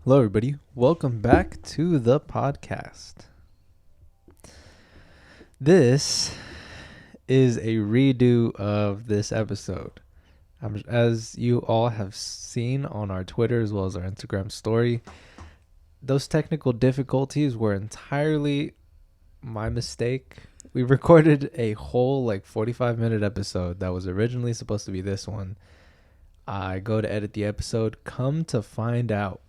Hello, everybody. Welcome back to the podcast. This is a redo of this episode. As you all have seen on our Twitter as well as our Instagram story, those technical difficulties were entirely my mistake. We recorded a whole 45-minute episode that was originally supposed to be this one. I go to edit the episode, come to find out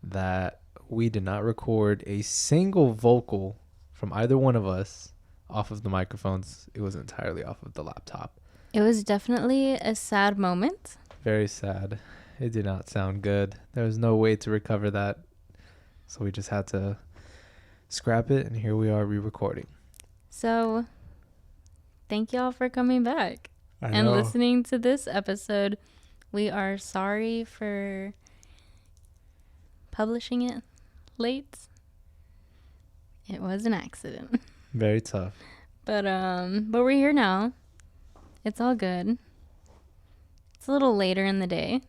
that we did not record a single vocal from either one of us off of the microphones. It was entirely off of the laptop. It was definitely a sad moment. Very sad. It did not sound good. There was no way to recover that. So we just had to scrap it, and here we are re-recording. So, thank y'all for coming back and listening to this episode. We are sorry for publishing it late. It was an accident. Very tough. But we're here now. It's all good. It's a little later in the day.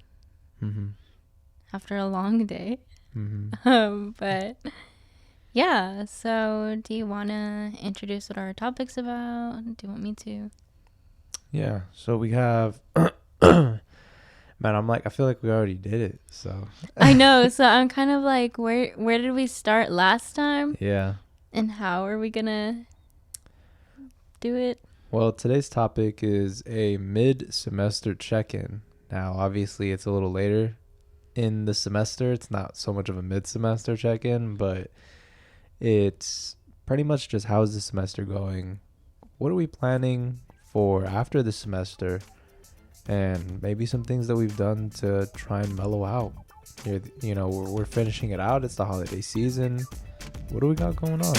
Mm-hmm. After a long day. Mm-hmm. But yeah, so do you want to introduce what our topic's about? Do you want me to? Yeah, so we have man, I feel like we already did it, so I know, so I'm kind of like, where did we start last time? yeah. And how are we gonna do it? Well, today's topic is a mid-semester check-in. Now, obviously, it's a little later in the semester. It's not so much of a mid-semester check-in, but it's pretty much just how is the semester going? What are we planning for after the semester? And maybe some things that we've done to try and mellow out. You know, we're finishing it out. It's the holiday season. What do we got going on?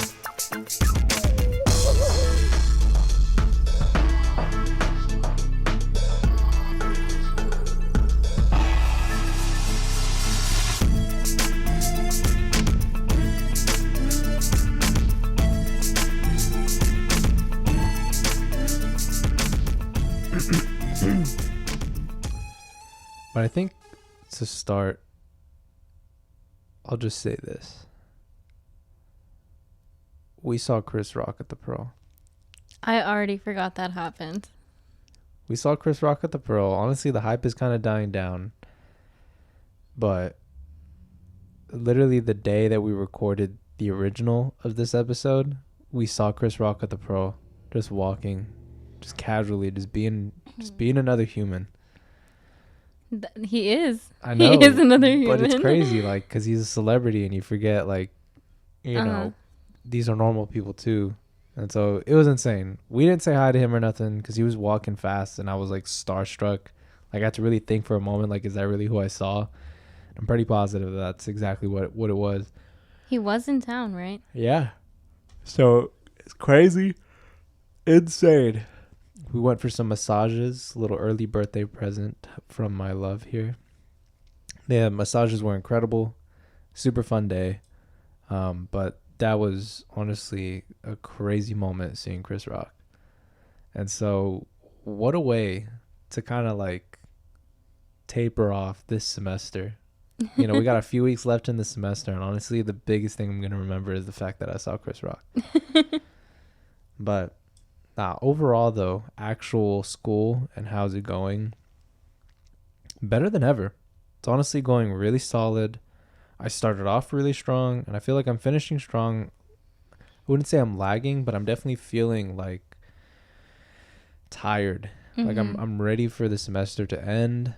But I think to start, I'll just say this. We saw Chris Rock at the Pearl. I already forgot that happened. We saw Chris Rock at the Pearl. Honestly, the hype is kind of dying down. But literally the day that we recorded the original of this episode, we saw Chris Rock at the Pearl, just walking, just casually, just being another human. He is. I know. He is another human. But it's crazy, because he's a celebrity and you forget, you know, these are normal people too. And so it was insane. We didn't say hi to him or nothing because he was walking fast and I was starstruck. I had to really think for a moment, is that really who I saw? I'm pretty positive that's exactly what it was. He was in town, right? Yeah. So it's crazy. Insane. We went for some massages, a little early birthday present from my love here. The massages were incredible. Super fun day. But that was honestly a crazy moment seeing Chris Rock. And so what a way to kind of taper off this semester. You know, we got a few weeks left in the semester, and honestly, the biggest thing I'm going to remember is the fact that I saw Chris Rock. But overall, though, actual school and how's it going? Better than ever. It's honestly going really solid. I started off really strong, and I feel like I'm finishing strong. I wouldn't say I'm lagging, but I'm definitely feeling tired. Mm-hmm. I'm ready for the semester to end.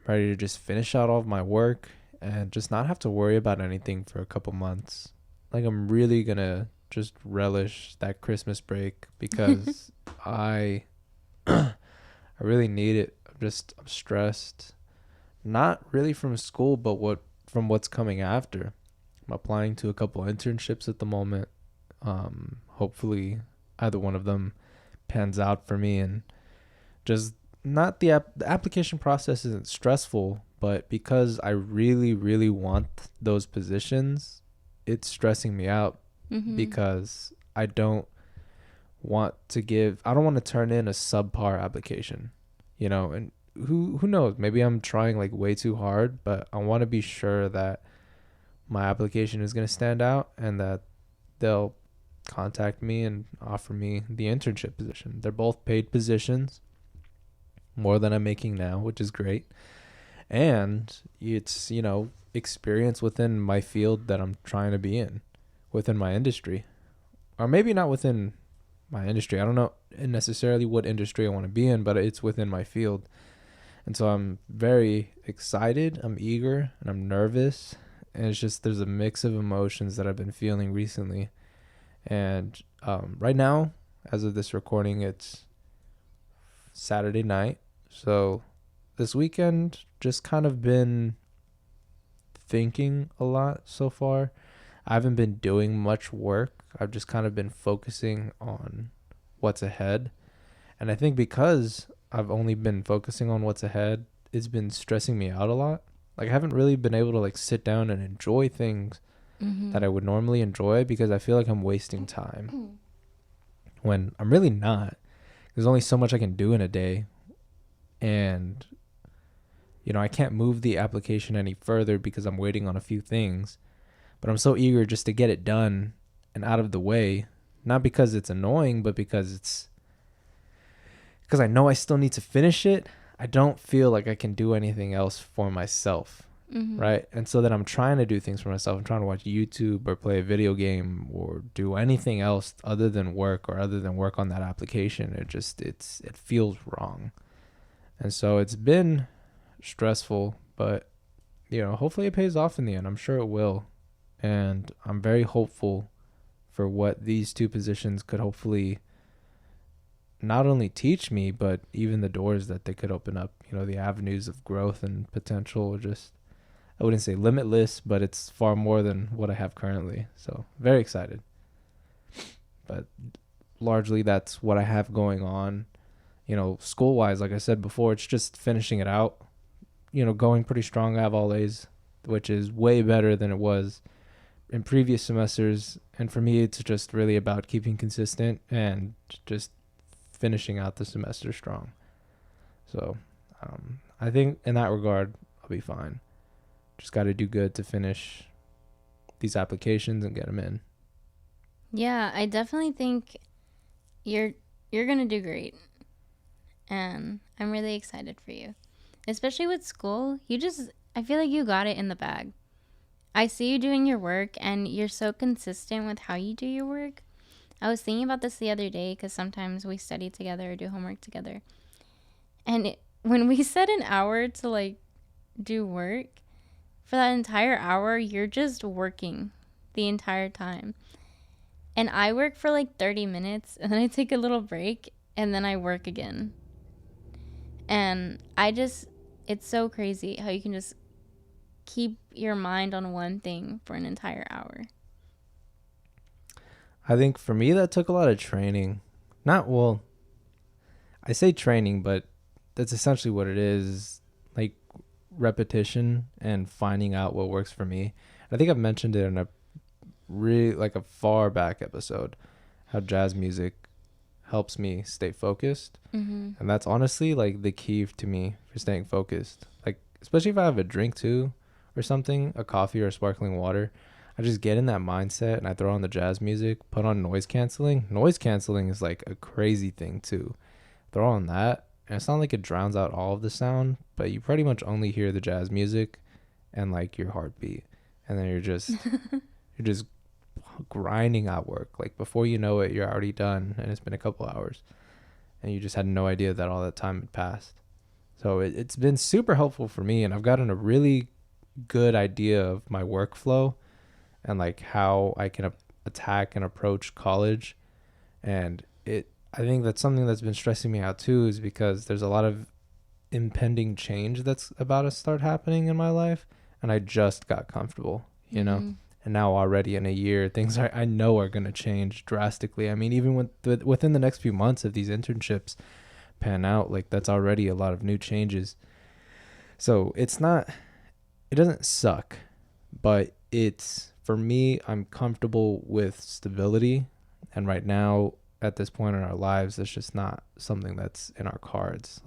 I'm ready to just finish out all of my work and just not have to worry about anything for a couple months. I'm really gonna just relish that Christmas break because I really need it. I'm stressed. Not really from school, but from what's coming after. I'm applying to a couple internships at the moment. Hopefully either one of them pans out for me, and just not the application process isn't stressful, but because I really, really want those positions, it's stressing me out. Mm-hmm. Because I don't want to turn in a subpar application, and who knows, maybe I'm trying way too hard, but I want to be sure that my application is going to stand out and that they'll contact me and offer me the internship position. They're both paid positions, more than I'm making now, which is great. And it's, experience within my field that I'm trying to be in, within my industry. Or maybe not within my industry. I don't know necessarily what industry I want to be in, but it's within my field. And so I'm very excited, I'm eager, and I'm nervous. And it's just, there's a mix of emotions that I've been feeling recently. And right now, as of this recording, it's Saturday night. So this weekend just kind of been thinking a lot so far. I haven't been doing much work. I've just kind of been focusing on what's ahead. And I think because I've only been focusing on what's ahead, it's been stressing me out a lot. Like I haven't really been able to like sit down and enjoy things that I would normally enjoy because I feel like I'm wasting time when I'm really not. There's only so much I can do in a day. And, I can't move the application any further because I'm waiting on a few things. But I'm so eager just to get it done and out of the way. Not because it's annoying, but because I know I still need to finish it. I don't feel like I can do anything else for myself. Right. And so then I'm trying to do things for myself. I'm trying to watch YouTube or play a video game or do anything else other than work on that application. It feels wrong. And so it's been stressful, but hopefully it pays off in the end. I'm sure it will. And I'm very hopeful for what these two positions could hopefully not only teach me, but even the doors that they could open up, the avenues of growth and potential just, I wouldn't say limitless, but it's far more than what I have currently. So very excited. But largely that's what I have going on. School-wise, like I said before, it's just finishing it out. Going pretty strong. I have all A's, which is way better than it was in previous semesters. And for me, it's just really about keeping consistent and just finishing out the semester strong. So I think in that regard, I'll be fine. Just got to do good to finish these applications and get them in. Yeah, I definitely think you're going to do great. And I'm really excited for you. Especially with school, I feel like you got it in the bag. I see you doing your work and you're so consistent with how you do your work. I was thinking about this the other day because sometimes we study together or do homework together. And when we set an hour to do work, for that entire hour, you're just working the entire time. And I work for 30 minutes and then I take a little break and then I work again. And it's so crazy how you can just keep your mind on one thing for an entire hour. I think for me, that took a lot of training. I say training, but that's essentially what it is. Repetition and finding out what works for me. I think I've mentioned it in a really a far back episode, how jazz music helps me stay focused. And that's honestly the key to me for staying focused. Especially if I have a drink too or something, a coffee or a sparkling water, I just get in that mindset and I throw on the jazz music, put on noise canceling. Noise canceling is a crazy thing too. Throw on that and it's not it drowns out all of the sound, but you pretty much only hear the jazz music and your heartbeat. And then you're just grinding out work. Before you know it, you're already done and it's been a couple hours and you just had no idea that all that time had passed. So it's been super helpful for me, and I've gotten a really good idea of my workflow and how I can attack and approach college. And I think that's something that's been stressing me out too, is because there's a lot of impending change that's about to start happening in my life, and I just got comfortable, and now already in a year things I know are going to change drastically. I mean, even within the next few months, if these internships pan out, that's already a lot of new changes. So it doesn't suck, but for me, I'm comfortable with stability, and right now at this point in our lives, that's just not something that's in our cards.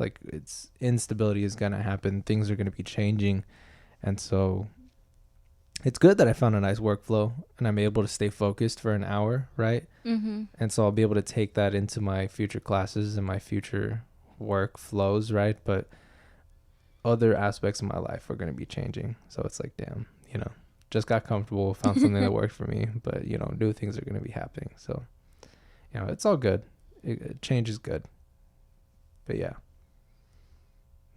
Instability is going to happen. Things are going to be changing. And so it's good that I found a nice workflow and I'm able to stay focused for an hour, right? Mm-hmm. And so I'll be able to take that into my future classes and my future work flows, right? But other aspects of my life are going to be changing. So it's like, damn, just got comfortable, found something that worked for me, but, new things are going to be happening. So, it's all good. Change is good. But yeah.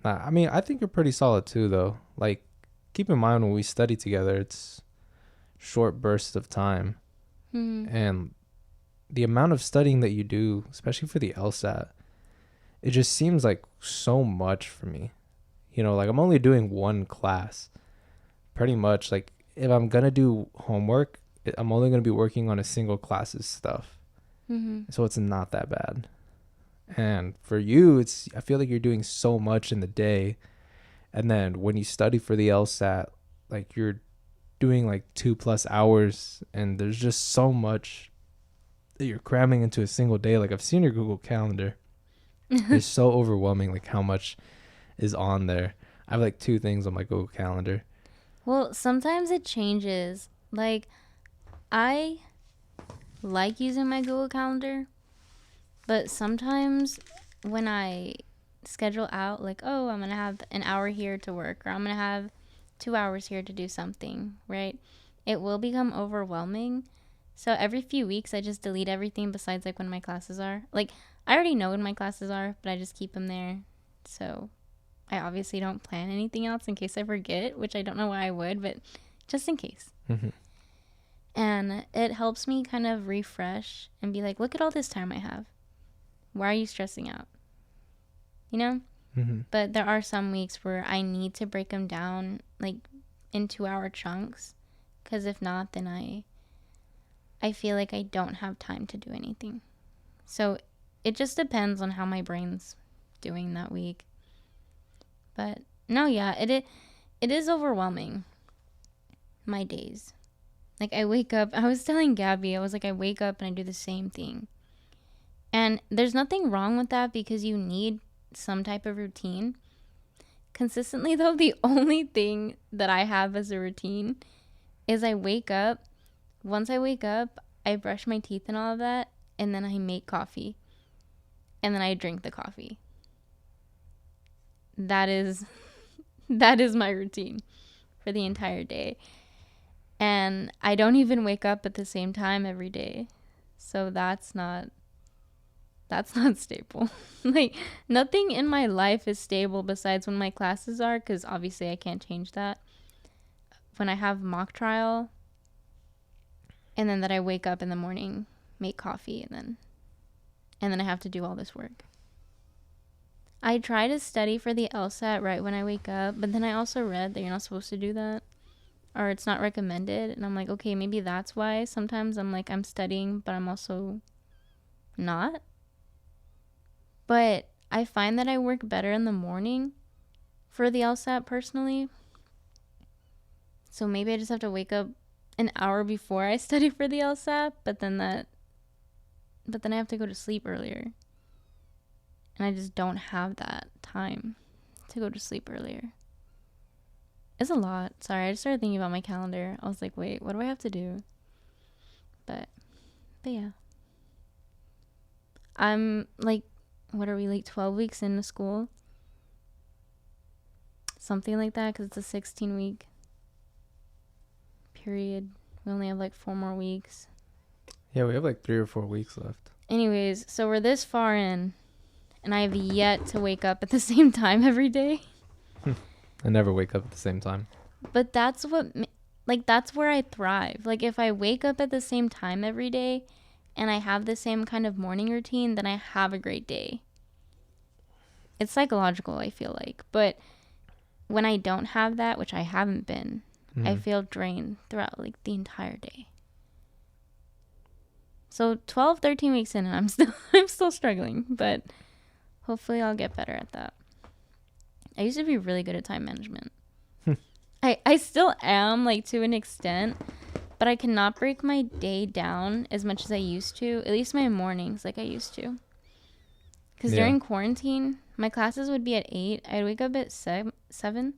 I mean, I think you're pretty solid too, though. Like, keep in mind when we study together, it's short bursts of time. Mm-hmm. And the amount of studying that you do, especially for the LSAT, it just seems like so much for me. Like I'm only doing one class. Pretty much, like, if I'm going to do homework, I'm only going to be working on a single class's stuff. Mm-hmm. So it's not that bad. And for you, I feel like you're doing so much in the day. And then when you study for the LSAT, like you're doing like 2+ hours and there's just so much that you're cramming into a single day. Like I've seen your Google Calendar. It's so overwhelming, like how much is on there. I have like 2 things on my Google Calendar. Well, sometimes it changes. Like, I like using my Google Calendar, but sometimes when I schedule out, like, oh, I'm going to have an hour here to work, or I'm going to have 2 hours here to do something, right? It will become overwhelming. So every few weeks, I just delete everything besides, like, when my classes are. Like, I already know when my classes are, but I just keep them there. So I obviously don't plan anything else in case I forget, which I don't know why I would, but just in case. Mm-hmm. And it helps me kind of refresh and be like, look at all this time I have. Why are you stressing out? Mm-hmm. But there are some weeks where I need to break them down like in 2-hour chunks, because if not, then I feel like I don't have time to do anything. So it just depends on how my brain's doing that week. But no, yeah, it is overwhelming, my days. Like, I wake up, I was telling Gabby, I was like, I wake up and I do the same thing. And there's nothing wrong with that because you need some type of routine. Consistently, though, the only thing that I have as a routine is I wake up. Once I wake up, I brush my teeth and all of that, and then I make coffee. And then I drink the coffee. That is my routine for the entire day. And I don't even wake up at the same time every day. So that's not stable. Like, nothing in my life is stable besides when my classes are, because obviously I can't change that. When I have mock trial, and then that I wake up in the morning, make coffee, and then I have to do all this work. I try to study for the LSAT right when I wake up, but then I also read that you're not supposed to do that, or it's not recommended. And I'm like, okay, maybe that's why sometimes I'm like, I'm studying, but I'm also not. But I find that I work better in the morning for the LSAT personally. So maybe I just have to wake up an hour before I study for the LSAT, but then I have to go to sleep earlier. And I just don't have that time to go to sleep earlier. It's a lot. Sorry, I just started thinking about my calendar. I was like, wait, what do I have to do? But yeah. I'm like, what are we, like 12 weeks into school? Something like that, because it's a 16-week period. We only have like 4 more weeks. Yeah, we have like 3 or 4 weeks left. Anyways, so we're this far in, and I have yet to wake up at the same time every day. I never wake up at the same time. But that's where I thrive. Like, if I wake up at the same time every day and I have the same kind of morning routine, then I have a great day. It's psychological, I feel like. But when I don't have that, which I haven't been, I feel drained throughout like the entire day. So 12, 13 weeks in, and I'm still struggling, but hopefully I'll get better at that. I used to be really good at time management. I still am, like, to an extent, but I cannot break my day down as much as I used to, at least my mornings, like I used to. Because during quarantine, my classes would be at 8. I'd wake up at 7.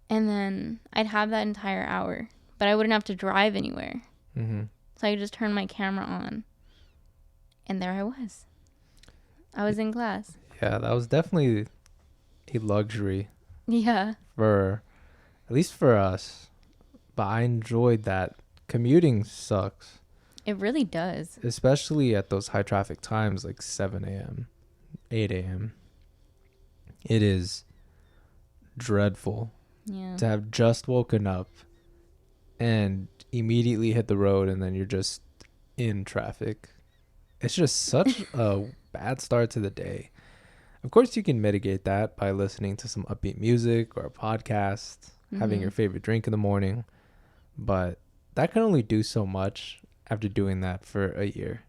And then I'd have that entire hour, but I wouldn't have to drive anywhere. Mm-hmm. So I could just turn my camera on. And there I was. I was in class. Yeah, that was definitely a luxury Yeah. for, at least for us. But I enjoyed that. Commuting sucks, It really does. especially at those high traffic times like 7 a.m., 8 a.m. It is dreadful Yeah. to have just woken up and immediately hit the road and then you're just in traffic. It's just such a bad start to the day. Of course, you can mitigate that by listening to some upbeat music or a podcast, having your favorite drink in the morning. But that can only do so much after doing that for a year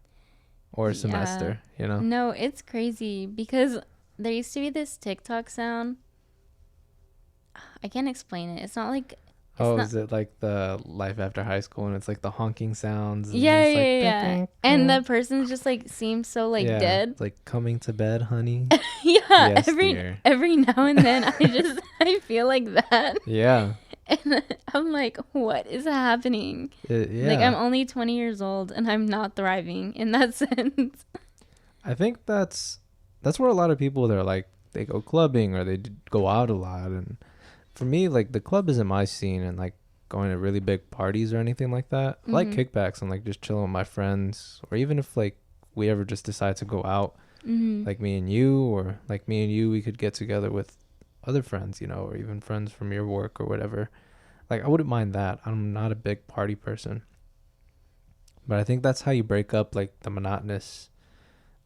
or a semester, you know? No, it's crazy because there used to be this TikTok sound. I can't explain it. It's not like. Is it like the life after high school and it's like the honking sounds? And Yeah, it's like, yeah. "Ding, ding, And ding." the person just like seems so like Yeah, dead. it's like coming to bed, honey. Yeah. Yes, dear. every now and then I feel like that. Yeah. And I'm like, what is happening? Yeah. Like, I'm only 20 years old and I'm not thriving in that sense. I think that's where a lot of people, they're like, they go clubbing or they go out a lot. And for me, like, the club isn't my scene, and like going to really big parties or anything like that. I like kickbacks and like just chilling with my friends, or even if like we ever just decide to go out, like me and you, or like me and you, we could get together with other friends, you know, or even friends from your work or whatever. Like, I wouldn't mind that. I'm not a big party person, but I think that's how you break up like the monotonous,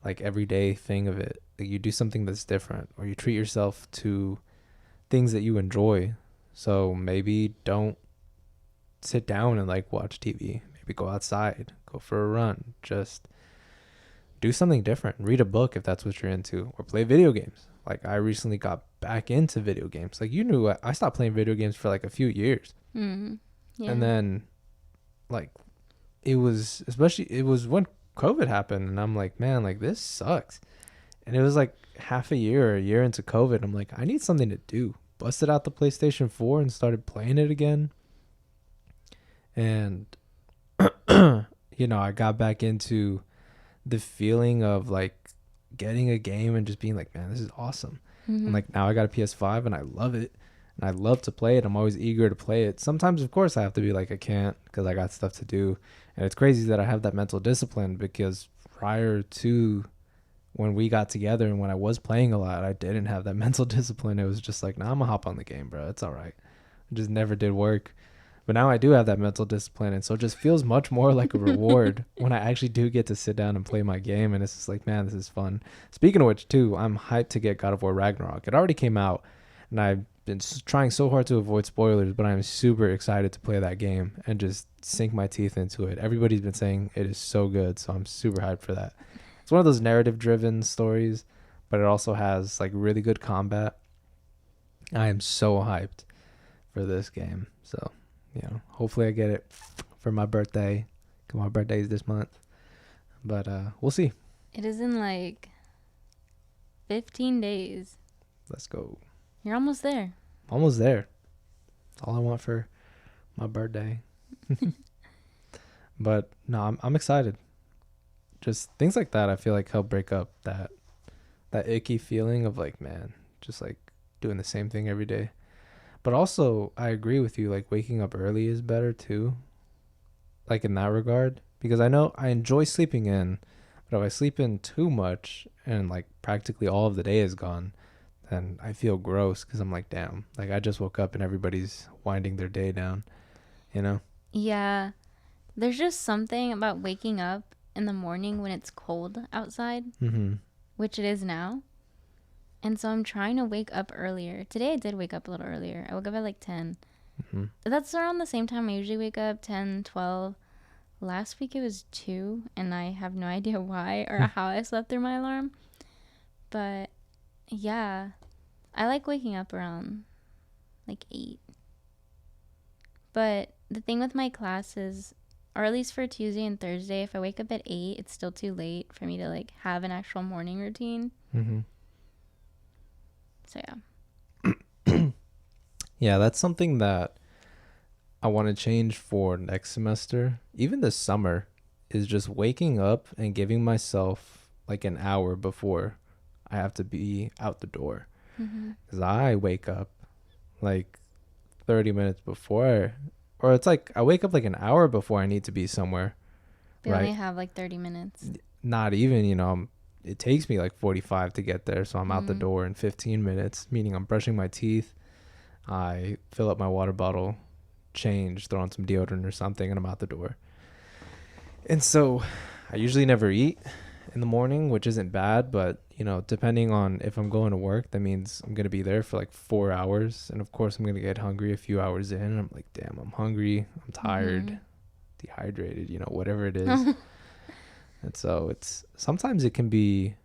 like everyday thing of it. Like, you do something that's different, or you treat yourself to things that you enjoy. So maybe don't sit down and like watch TV. Maybe go outside, go for a run, just do something different. Read a book if that's what you're into, or play video games. Like, I recently got back into video games. Like, you knew I stopped playing video games for like a few years. Yeah. And then like it was when COVID happened, and I'm like, man, like this sucks. And it was like half a year or a year into COVID. I'm like, I need something to do. Busted out the PlayStation 4 and started playing it again. And, you know, I got back into the feeling of like getting a game and just being like, man, this is awesome. And like now I got a PS5 and I love it. And I love to play it. I'm always eager to play it. Sometimes, of course, I have to be like, I can't because I got stuff to do. And it's crazy that I have that mental discipline, because prior to when we got together and when I was playing a lot, I didn't have that mental discipline. It was just like, nah, I'm going to hop on the game, bro. It's all right. It just never did work. But now I do have that mental discipline. And so it just feels much more like a reward when I actually do get to sit down and play my game. And it's just like, man, this is fun. Speaking of which, too, I'm hyped to get God of War Ragnarok. It already came out, and I've been trying so hard to avoid spoilers, but I'm super excited to play that game and just sink my teeth into it. Everybody's been saying it is so good, so I'm super hyped for that. It's one of those narrative-driven stories, but it also has like really good combat. I am so hyped for this game. So, you know, hopefully I get it for my birthday, because my birthday is this month. But we'll see. It is in like 15 days. Let's go. You're almost there. Almost there. That's all I want for my birthday. But no, I'm excited. Just things like that, I feel like, help break up that icky feeling of like, man, just like doing the same thing every day. But also, I agree with you, like waking up early is better too, like in that regard, because I know I enjoy sleeping in, but if I sleep in too much and like practically all of the day is gone, then I feel gross, because I'm like, damn, like I just woke up and everybody's winding their day down, you know? Yeah. There's just something about waking up in the morning when it's cold outside, which it is now. And so I'm trying to wake up earlier. Today I did wake up a little earlier. I woke up at like 10. That's around the same time I usually wake up, 10, 12. Last week it was 2, and I have no idea why or how I slept through my alarm. But yeah, I like waking up around like 8. But the thing with my classes, or at least for Tuesday and Thursday, if I wake up at 8, it's still too late for me to like have an actual morning routine. So yeah. Yeah, that's something that I want to change for next semester. Even this summer is just waking up and giving myself like an hour before I have to be out the door. Mm-hmm. Because I wake up like 30 minutes before, or it's like I wake up like an hour before I need to be somewhere, We only right? have like 30 minutes. Not even, it takes me like 45 to get there. So I'm out the Mm-hmm. door in 15 minutes, meaning I'm brushing my teeth. I fill up my water bottle, change, throw on some deodorant or something, and I'm out the door. And so I usually never eat in the morning, which isn't bad, but depending on if I'm going to work, that means I'm going to be there for like 4 hours. And of course, I'm going to get hungry a few hours in. And I'm like, damn, I'm hungry. I'm tired, dehydrated, whatever it is. Mm-hmm. And so sometimes it can be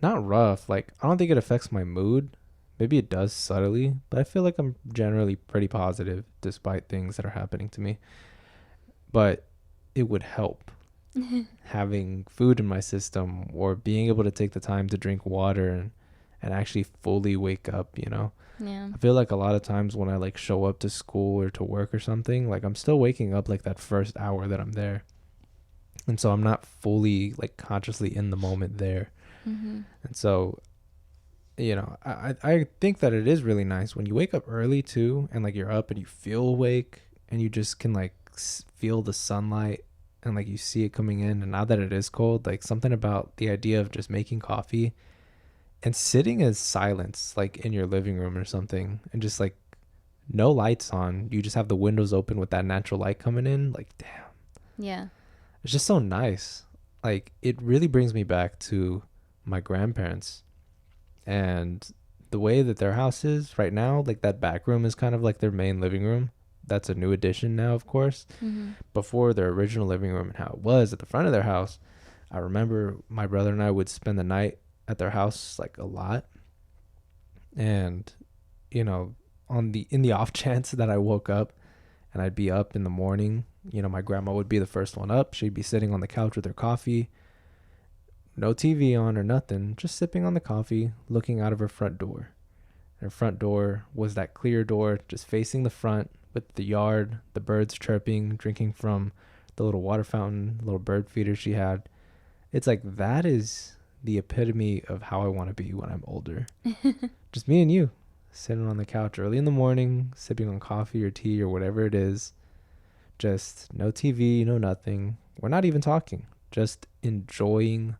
not rough. Like, I don't think it affects my mood. Maybe it does subtly, but I feel like I'm generally pretty positive despite things that are happening to me. But it would help having food in my system or being able to take the time to drink water and actually fully wake up. Yeah. I feel like a lot of times when I like show up to school or to work or something, like I'm still waking up like that first hour that I'm there. And so I'm not fully like consciously in the moment there. Mm-hmm. And so, I think that it is really nice when you wake up early too and like you're up and you feel awake and you just can like feel the sunlight and like you see it coming in. And now that it is cold, like something about the idea of just making coffee and sitting in silence like in your living room or something and just like no lights on, you just have the windows open with that natural light coming in, like damn, Yeah. it's just so nice. Like it really brings me back to my grandparents and the way that their house is right now. Like that back room is kind of like their main living room. That's a new addition now, of course. Mm-hmm. Before, their original living room and how it was at the front of their house, I remember my brother and I would spend the night at their house like a lot. And you know in the off chance that I woke up and I'd be up in the morning, my grandma would be the first one up. She'd be sitting on the couch with her coffee, no TV on or nothing, just sipping on the coffee, looking out of her front door. Her front door was that clear door just facing the front with the yard, the birds chirping, drinking from the little water fountain, little bird feeder she had. It's like that is the epitome of how I want to be when I'm older. Just me and you sitting on the couch early in the morning, sipping on coffee or tea or whatever it is. Just no TV, no nothing. We're not even talking. Just enjoying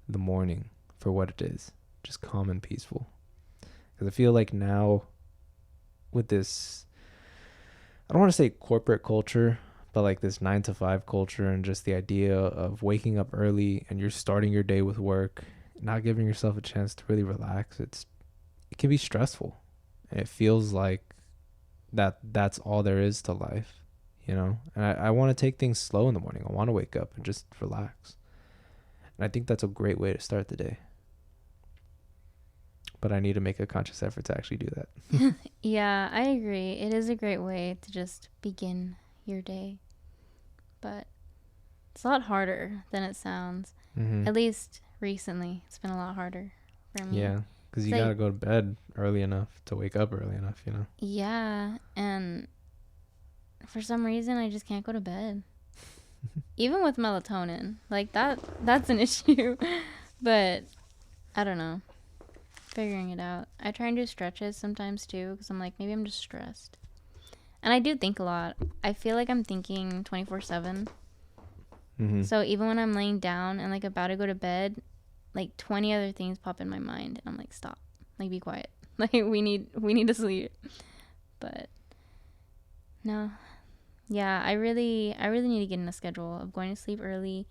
the morning for what it is. Just calm and peaceful. Because I feel like now with this, I don't want to say corporate culture, but like this 9 to 5 culture and just the idea of waking up early and you're starting your day with work, not giving yourself a chance to really relax. It can be stressful. And it feels like that's all there is to life. And I want to take things slow in the morning. I want to wake up and just relax. And I think that's a great way to start the day. But I need to make a conscious effort to actually do that. Yeah, I agree. It is a great way to just begin your day. But it's a lot harder than it sounds. Mm-hmm. At least recently, it's been a lot harder for me. Yeah, because you So, got to go to bed early enough to wake up early enough. yeah, and for some reason, I just can't go to bed. Even with melatonin. Like, that's an issue. But I don't know. Figuring it out. I try and do stretches sometimes too because I'm like, maybe I'm just stressed. And I do think a lot. I feel like I'm thinking 24/7. Mm-hmm. So even when I'm laying down and like about to go to bed, like 20 other things pop in my mind and I'm like, stop. Like, be quiet. Like, we need to sleep. But no. Yeah, I really need to get in a schedule of going to sleep early,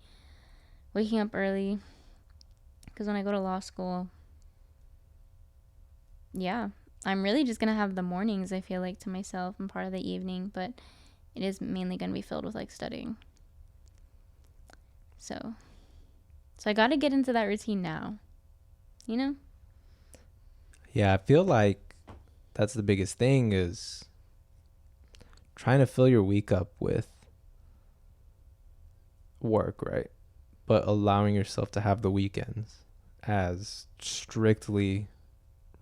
waking up early, because when I go to law school, yeah, I'm really just gonna have the mornings, I feel like, to myself and part of the evening, but it is mainly gonna be filled with like studying. So I gotta get into that routine now. Yeah, I feel like that's the biggest thing is trying to fill your week up with work, right? But allowing yourself to have the weekends as strictly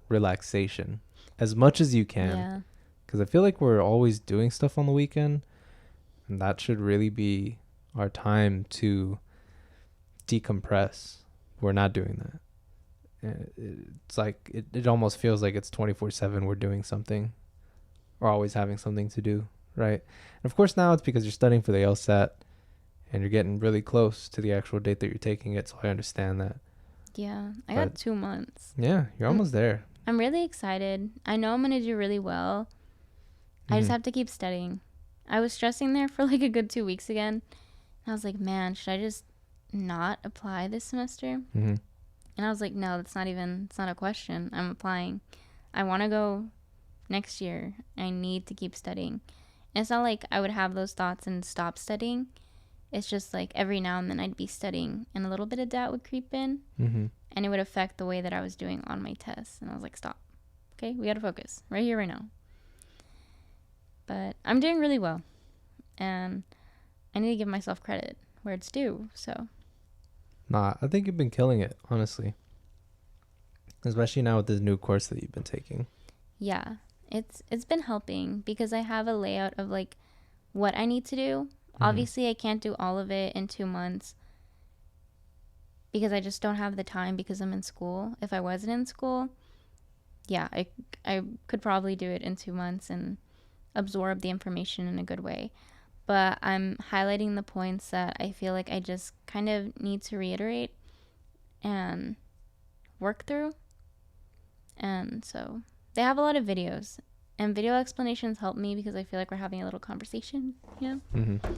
relaxation as much as you can. Yeah. Because I feel like we're always doing stuff on the weekend, and that should really be our time to decompress. We're not doing that. It's like it almost feels like it's 24/7 we're doing something. We're always having something to do, right? And of course now it's because you're studying for the LSAT and you're getting really close to the actual date that you're taking it, so I understand that. Yeah. I got 2 months. Yeah, you're almost there. I'm really excited. I know I'm going to do really well. I just have to keep studying. I was stressing there for like a good 2 weeks again. And I was like, man, should I just not apply this semester? Mm-hmm. And I was like, no, it's not a question. I'm applying. I want to go next year. I need to keep studying. And it's not like I would have those thoughts and stop studying. It's just like every now and then I'd be studying and a little bit of doubt would creep in. Mm-hmm. And it would affect the way that I was doing on my tests. And I was like, stop. Okay, we got to focus right here, right now. But I'm doing really well. And I need to give myself credit where it's due. So. Nah, I think you've been killing it, honestly. Especially now with this new course that you've been taking. Yeah, it's been helping because I have a layout of like what I need to do. Mm-hmm. Obviously, I can't do all of it in 2 months because I just don't have the time because I'm in school. If I wasn't in school, yeah, I could probably do it in 2 months and absorb the information in a good way. But I'm highlighting the points that I feel like I just kind of need to reiterate and work through. And so they have a lot of videos, and video explanations help me because I feel like we're having a little conversation, you know? Mm-hmm.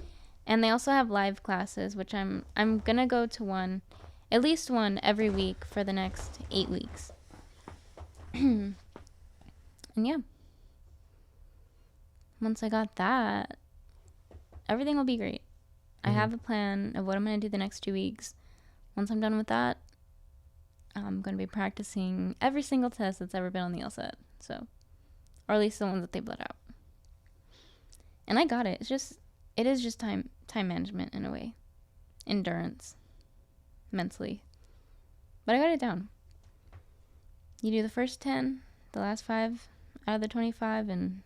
And they also have live classes, which I'm going to go to at least one every week for the next 8 weeks. And yeah. Once I got that, everything will be great. Mm-hmm. I have a plan of what I'm going to do the next 2 weeks. Once I'm done with that, I'm going to be practicing every single test that's ever been on the LSAT. So, or at least the ones that they bled out. And I got it. It is just time management in a way. Endurance. Mentally. But I got it down. You do the first 10, the last 5 out of the 25, and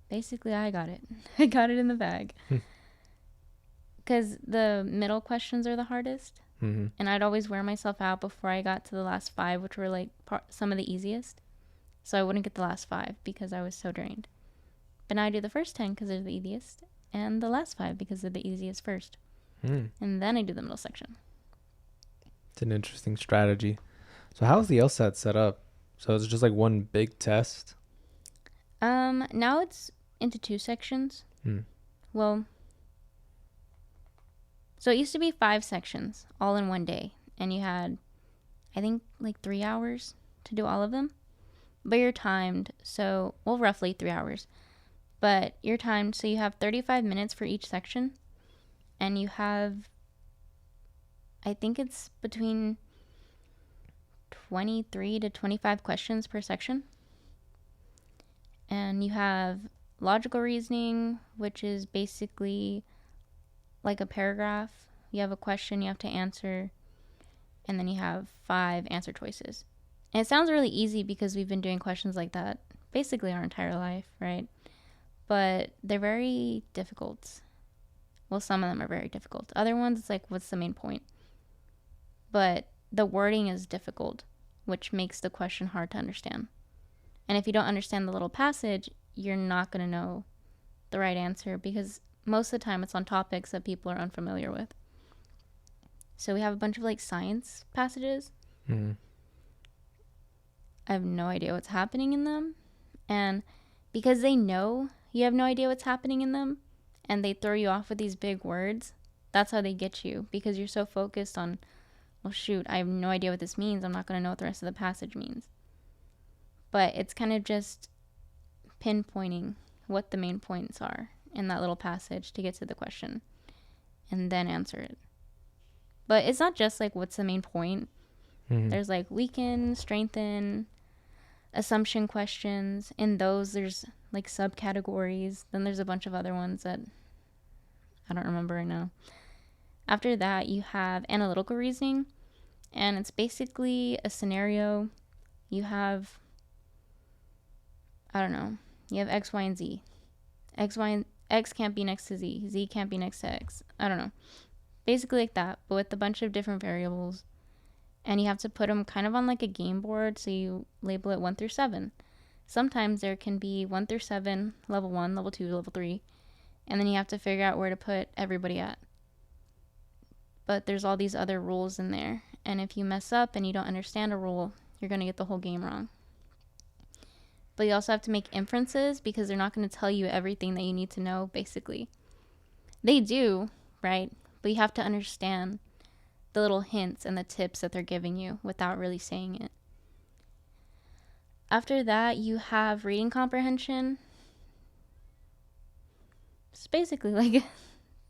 basically I got it. I got it in the bag. Because the middle questions are the hardest. Mm-hmm. And I'd always wear myself out before I got to the last 5, which were like some of the easiest. So I wouldn't get the last 5 because I was so drained. But now I do the first 10 because they're the easiest, and the last 5 because they're the easiest first. And then I do the middle section. It's an interesting strategy. So how's the LSAT set up? So it's just like one big test? Now it's into 2 sections. Well, so it used to be 5 sections all in one day, and you had, I think, like 3 hours to do all of them. But you're timed, so, well, roughly 3 hours. But you're timed, so you have 35 minutes for each section, and you have, I think it's between 23 to 25 questions per section. And you have logical reasoning, which is basically like a paragraph. You have a question you have to answer, and then you have 5 answer choices. And it sounds really easy because we've been doing questions like that basically our entire life, right? But they're very difficult. Well, some of them are very difficult. Other ones, it's like, what's the main point? But the wording is difficult, which makes the question hard to understand. And if you don't understand the little passage, you're not going to know the right answer because most of the time it's on topics that people are unfamiliar with. So we have a bunch of like science passages. Mm-hmm. I have no idea what's happening in them. And because they know you have no idea what's happening in them and they throw you off with these big words, that's how they get you because you're so focused on, well, shoot, I have no idea what this means. I'm not going to know what the rest of the passage means. But it's kind of just pinpointing what the main points are in that little passage to get to the question and then answer it. But it's not just like what's the main point. Mm-hmm. There's like weaken, strengthen, assumption questions. In those, there's like subcategories. Then there's a bunch of other ones that I don't remember right now. After that, you have analytical reasoning, and it's basically a scenario. You have I don't know. You have X, Y, and Z. X can't be next to Z. Z can't be next to X. I don't know. Basically like that, but with a bunch of different variables. And you have to put them kind of on like a game board, so you label it 1 through 7. Sometimes there can be 1 through 7, level 1, level 2, level 3, and then you have to figure out where to put everybody at. But there's all these other rules in there, and if you mess up and you don't understand a rule, you're going to get the whole game wrong. But you also have to make inferences because they're not going to tell you everything that you need to know, basically. They do, right? But you have to understand the little hints and the tips that they're giving you without really saying it. After that, you have reading comprehension. It's basically like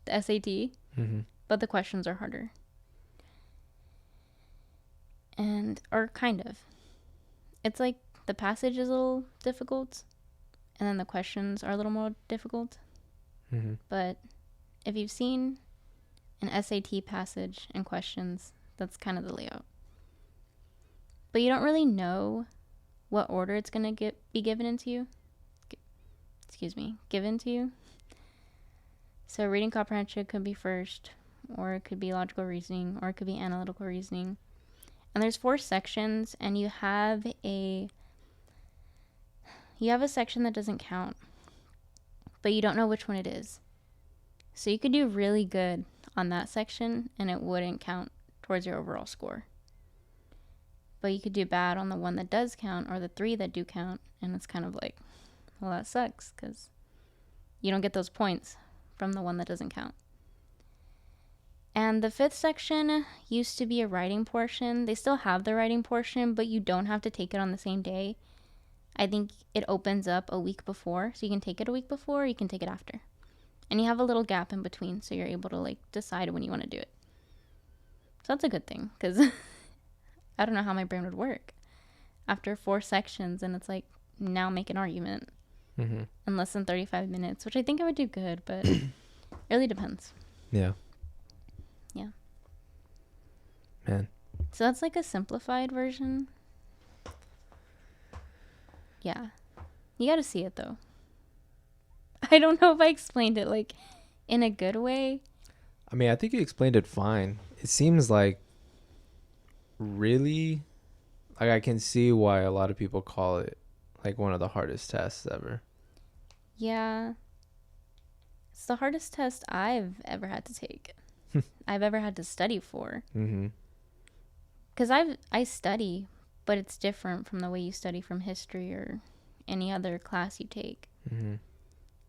the SAT, but the questions are harder. Or kind of. It's like the passage is a little difficult, and then the questions are a little more difficult. But if you've seen an SAT passage and questions, that's kind of the layout. But you don't really know what order it's going to be given to you. So reading comprehension could be first, or it could be logical reasoning, or it could be analytical reasoning. And there's 4 sections, and you have a section that doesn't count, but you don't know which one it is. So you could do really good on that section, and it wouldn't count towards your overall score. But you could do bad on the one that does count, or the 3 that do count, and it's kind of like, well, that sucks, because you don't get those points from the one that doesn't count. And the 5th section used to be a writing portion. They still have the writing portion, but you don't have to take it on the same day. I think it opens up a week before, so you can take it a week before, or you can take it after. And you have a little gap in between, so you're able to like decide when you want to do it. So that's a good thing, because I don't know how my brain would work after 4 sections, and it's like, now make an argument in less than 35 minutes, which I think I would do good, but it really depends. Yeah. Man. So that's like a simplified version. Yeah. You got to see it, though. I don't know if I explained it like in a good way. I mean, I think you explained it fine. It seems like really, like I can see why a lot of people call it like one of the hardest tests ever. Yeah. It's the hardest test I've ever had to take. I've ever had to study for. Because I study, but it's different from the way you study from history or any other class you take.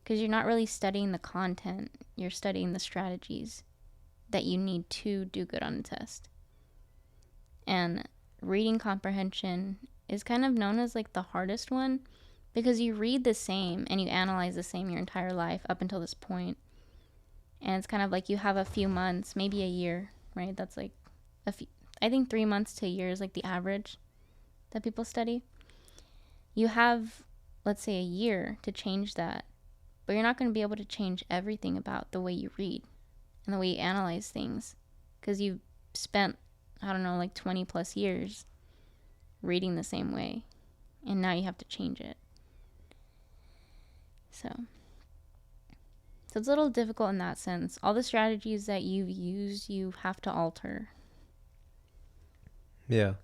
Because you're not really studying the content. You're studying the strategies that you need to do good on a test. And reading comprehension is kind of known as like the hardest one because you read the same and you analyze the same your entire life up until this point. And it's kind of like you have a few months, maybe a year, right? That's like I think 3 months to a year is like the average that people study. You have, let's say, a year to change that, but you're not going to be able to change everything about the way you read and the way you analyze things because you've spent, I don't know, like 20 plus years reading the same way, and now you have to change it. So it's a little difficult in that sense. All the strategies that you've used, you have to alter. Yeah.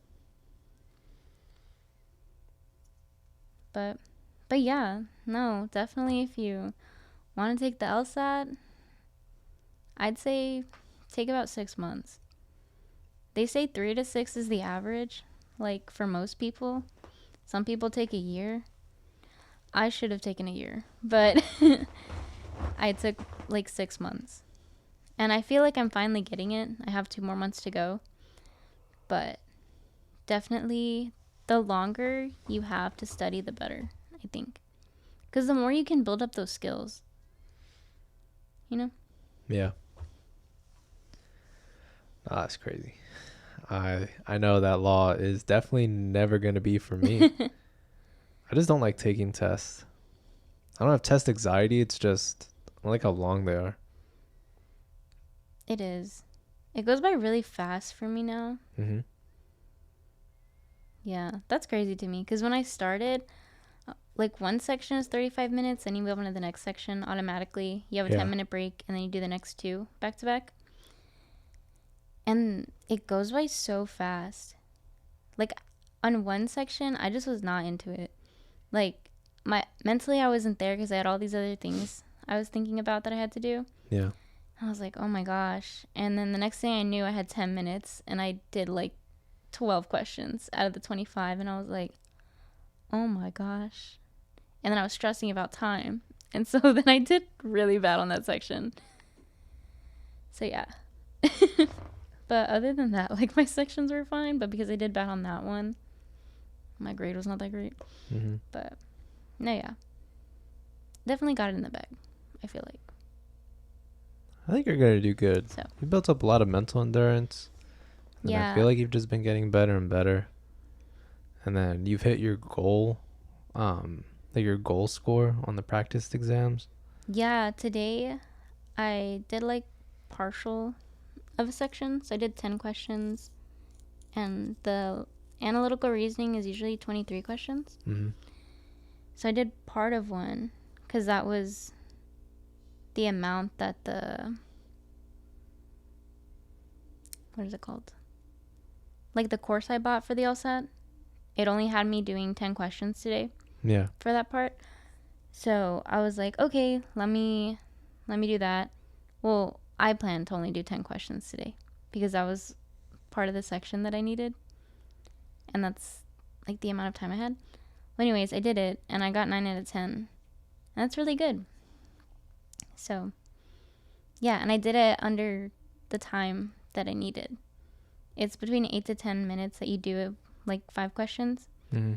But yeah, no, definitely if you want to take the LSAT, I'd say take about 6 months. They say 3 to 6 is the average, like for most people. Some people take a year. I should have taken a year, but I took like 6 months. And I feel like I'm finally getting it. I have 2 more months to go. But definitely the longer you have to study, the better, I think. Because the more you can build up those skills, you know? Yeah. Ah, that's crazy. I know that law is definitely never going to be for me. I just don't like taking tests. I don't have test anxiety. It's just I don't like how long they are. It is. It goes by really fast for me now. Mm-hmm. Yeah, that's crazy to me. Because when I started, like one section is 35 minutes, and you move on to the next section automatically. You have a 10-minute break, and then you do the next two back to back. And it goes by so fast. Like on one section, I just was not into it. Like mentally, I wasn't there because I had all these other things I was thinking about that I had to do. Yeah. I was like, oh my gosh. And then the next thing I knew, I had 10 minutes, and I did like 12 questions out of the 25, and I was like, oh my gosh. And then I was stressing about time, and so then I did really bad on that section. So yeah. But other than that, like, my sections were fine, but because I did bad on that one, my grade was not that great. Mm-hmm. But no, yeah, definitely got it in the bag, I feel like. I think you're gonna do good. So You built up a lot of mental endurance. And yeah, I feel like you've just been getting better and better. And then you've hit your goal, like your goal score on the practice exams. yeah, today I did like partial of a section, so I did 10 questions, and the analytical reasoning is usually 23 questions. Mm-hmm. So I did part of one because that was the amount that what is it called? Like the course I bought for the LSAT, it only had me doing 10 questions today. Yeah. For that part. So I was like, okay, let me do that. Well, I planned to only do 10 questions today because that was part of the section that I needed. And that's like the amount of time I had. Well, anyways, I did it and I got 9 out of 10. And that's really good. So, yeah, and I did it under the time that I needed. It's between 8 to 10 minutes that you do like 5 questions. Mm-hmm.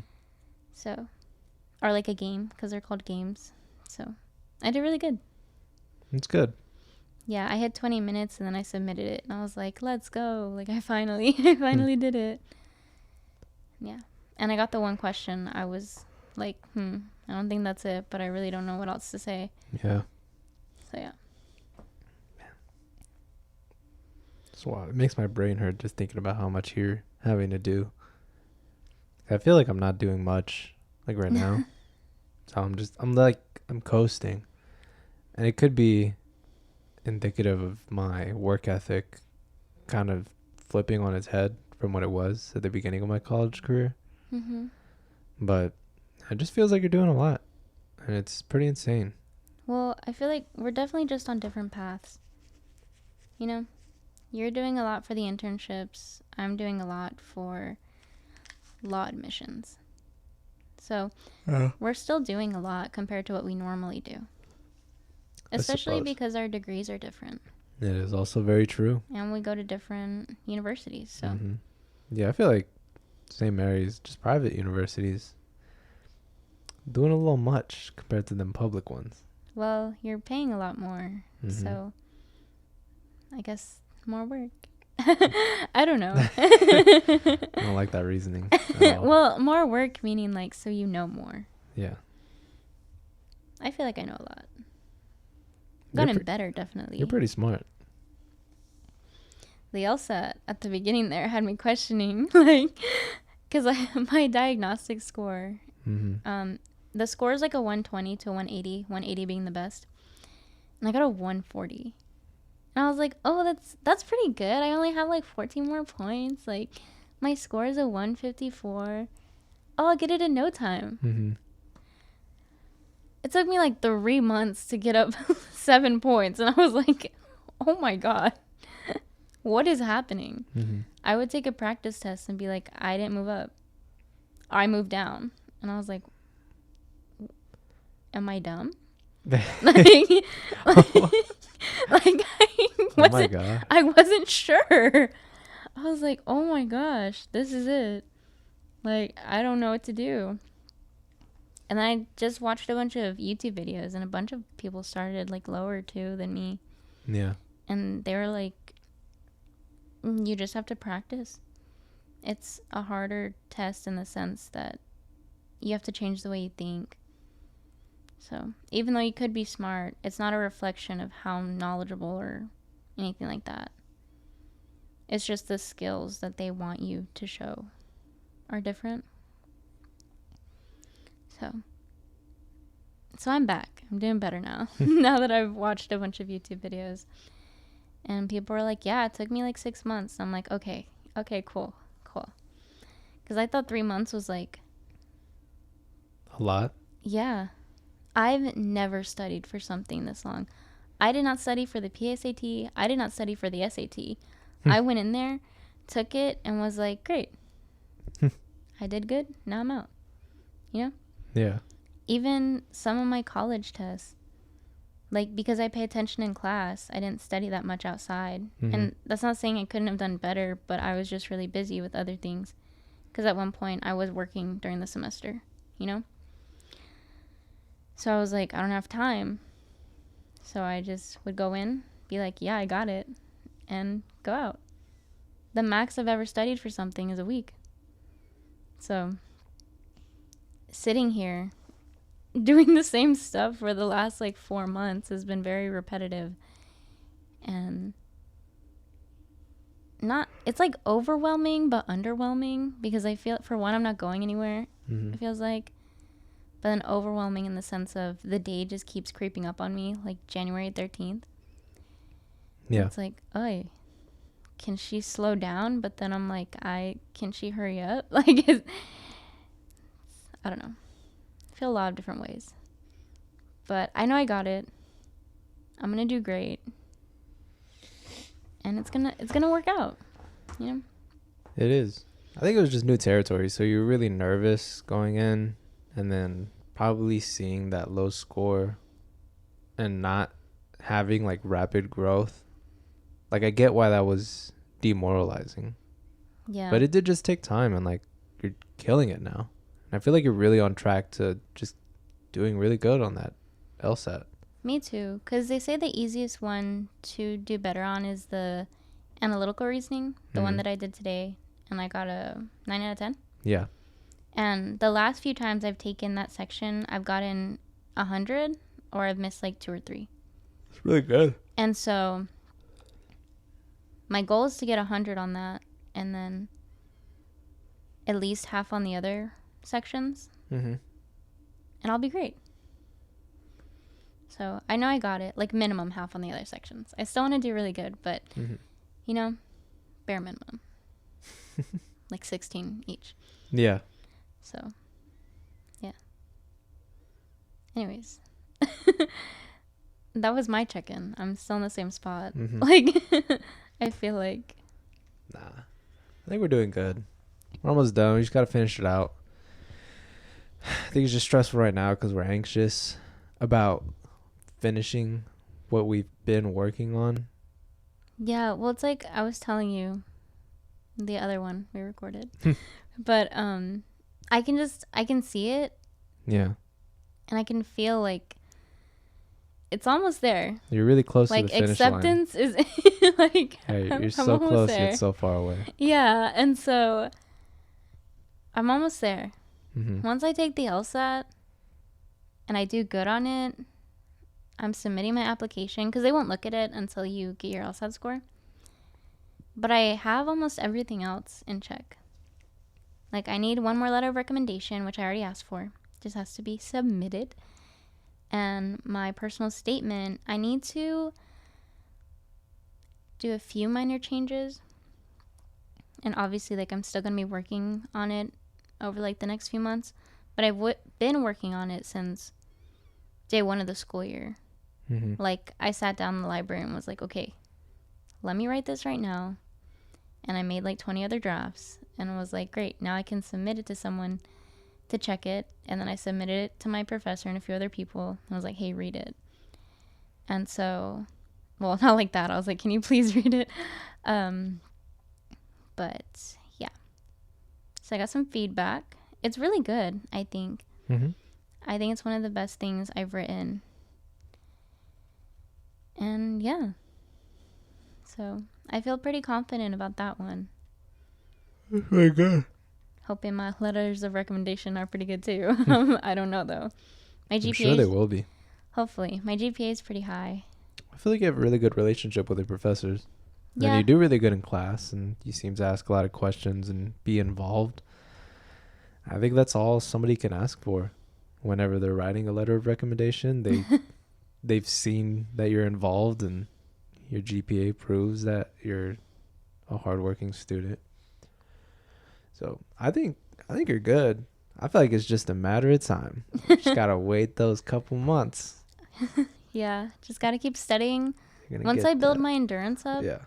So, or like a game, because they're called games. So I did really good. It's good. Yeah, I had 20 minutes and then I submitted it and I was like, let's go. Like I finally did it. Yeah. And I got the one question. I was like, I don't think that's it, but I really don't know what else to say. Yeah. So yeah. So wow, it makes my brain hurt just thinking about how much you're having to do. I feel like I'm not doing much like right now. So I'm coasting. And it could be indicative of my work ethic kind of flipping on its head from what it was at the beginning of my college career. Mm-hmm. But it just feels like you're doing a lot. And it's pretty insane. Well, I feel like we're definitely just on different paths. You know, you're doing a lot for the internships. I'm doing a lot for law admissions. So we're still doing a lot compared to what we normally do. Especially because our degrees are different. It is also very true. And we go to different universities. So Mm-hmm. Yeah, I feel like St. Mary's, just private universities, doing a little much compared to them public ones. Well, you're paying a lot more. Mm-hmm. So I guess more work. I don't know. I don't like that reasoning. Well, more work meaning like so you know more. Yeah. I feel like I know a lot. Gotten better, definitely. You're pretty smart. The LSAT at the beginning there had me questioning, like, because my diagnostic score, the score is like a 120 to 180, 180 being the best, and I got a 140. And I was like, oh, that's pretty good. I only have like 14 more points. Like, my score is a 154. Oh, I'll get it in no time. Mm-hmm. It took me like 3 months to get up 7 points. And I was like, oh my God, what is happening? Mm-hmm. I would take a practice test and be like, I didn't move up. Or I moved down. And I was like, am I dumb? Oh my God. I wasn't sure. I was like, oh my gosh, this is it. Like, I don't know what to do. And then I just watched a bunch of YouTube videos, and a bunch of people started like lower too than me. Yeah. And they were like, you just have to practice. It's a harder test in the sense that you have to change the way you think. So even though you could be smart, it's not a reflection of how knowledgeable or anything like that. It's just the skills that they want you to show are different. So So I'm back. I'm doing better now. Now that I've watched a bunch of YouTube videos. And people were like, yeah, it took me like 6 months. I'm like, okay, cool. Because I thought 3 months was like, A lot. yeah. I've never studied for something this long. I did not study for the PSAT. I did not study for the SAT. I went in there, took it, and was like, great. I did good. Now I'm out. You know? Yeah. Even some of my college tests, like, because I pay attention in class, I didn't study that much outside. Mhm. And that's not saying I couldn't have done better, but I was just really busy with other things. Because at one point, I was working during the semester, you know? So I was like, I don't have time. So I just would go in, be like, yeah, I got it, and go out. The max I've ever studied for something is a week. So sitting here doing the same stuff for the last like 4 months has been very repetitive, and not, it's like overwhelming but underwhelming, because I feel, for one, I'm not going anywhere. Mhm. It feels like, but then overwhelming in the sense of the day just keeps creeping up on me, like January 13th. Yeah. It's like, oh, can she slow down? But then I'm like, can she hurry up? Like, I don't know. I feel a lot of different ways. But I know I got it. I'm gonna do great. And it's gonna work out. You know? It is. I think it was just new territory, so you were really nervous going in, and then probably seeing that low score and not having like rapid growth. Like, I get why that was demoralizing, Yeah. but it did just take time, and like, you're killing it now. And I feel like you're really on track to just doing really good on that LSAT. Me too. Because they say the easiest one to do better on is the analytical reasoning, the one Mhm. that I did today, and I got a 9 out of 10. Yeah. And the last few times I've taken that section, I've gotten 100, or I've missed like 2 or 3. It's really good. And so my goal is to get 100 on that, and then at least half on the other sections, Mm-hmm. and I'll be great. So I know I got it, like minimum half on the other sections. I still want to do really good, but Mm-hmm. you know, bare minimum. Like 16 each. Yeah. So, yeah. Anyways. That was my check-in. I'm still in the same spot. Mhm. Like, I feel like. Nah. I think we're doing good. We're almost done. We just got to finish it out. I think it's just stressful right now because we're anxious about finishing what we've been working on. Yeah, well, it's like I was telling you the other one we recorded. But I can see it, Yeah. and I can feel like it's almost there. You're really close Like, to the finish line. acceptance is like, Hey, I'm you're so almost close there. yet so far away. Yeah, and so I'm almost there. Mm-hmm. Once I take the LSAT and I do good on it, I'm submitting my application, because they won't look at it until you get your LSAT score. But I have almost everything else in check. Like, I need one more letter of recommendation, which I already asked for. Just has to be submitted. And my personal statement, I need to do a few minor changes. And obviously, like, I'm still going to be working on it over, like, the next few months. But I've been working on it since day one of the school year. Mm-hmm. Like, I sat down in the library and was like, okay, let me write this right now. And I made like 20 other drafts, and I was like, great, now I can submit it to someone to check it. And then I submitted it to my professor and a few other people, and I was like, hey, read it. And so, well, not like that. I was like, can you please read it? But yeah. So I got some feedback. It's really good, I think. Mm-hmm. I think it's one of the best things I've written. And yeah. So I feel pretty confident about that one. That's very good. Hoping my letters of recommendation are pretty good too. I don't know though. My GPA, I'm sure they will be. hopefully. My GPA is pretty high. I feel like you have a really good relationship with your professors. Yeah. And you do really good in class, and you seem to ask a lot of questions and be involved. I think that's all somebody can ask for. whenever they're writing a letter of recommendation, they've seen that you're involved and your GPA proves that you're a hardworking student. So I think you're good. I feel like it's just a matter of time. Just gotta wait those couple months. Yeah, just gotta keep studying. You're gonna Once get I build that. my endurance up, Yeah.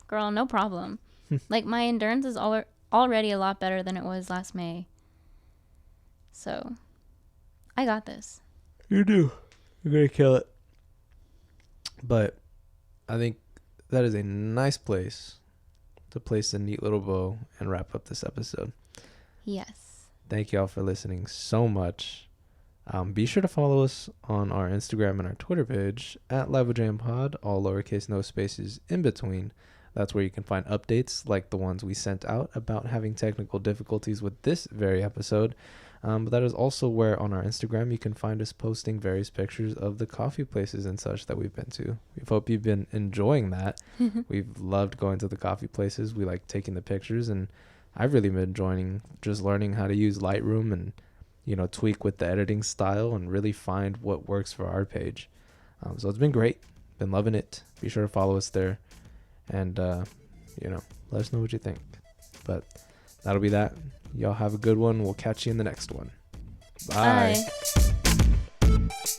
girl, no problem. Like, my endurance is already a lot better than it was last May. So, I got this. You do. You're gonna kill it. But I think that is a nice place to place a neat little bow and wrap up this episode. Yes. Thank y'all for listening so much. Be sure to follow us on our Instagram and our Twitter page at LiveWithJamPod, all lowercase, no spaces in between. That's where you can find updates like the ones we sent out about having technical difficulties with this very episode. But that is also where on our Instagram you can find us posting various pictures of the coffee places and such that we've been to. We hope you've been enjoying that. We've loved going to the coffee places. We like taking the pictures, and I've really been enjoying just learning how to use Lightroom and, you know, tweak with the editing style and really find what works for our page. So it's been great. Been loving it. Be sure to follow us there and, you know, let us know what you think. But that'll be that. Y'all have a good one. We'll catch you in the next one. Bye. Bye.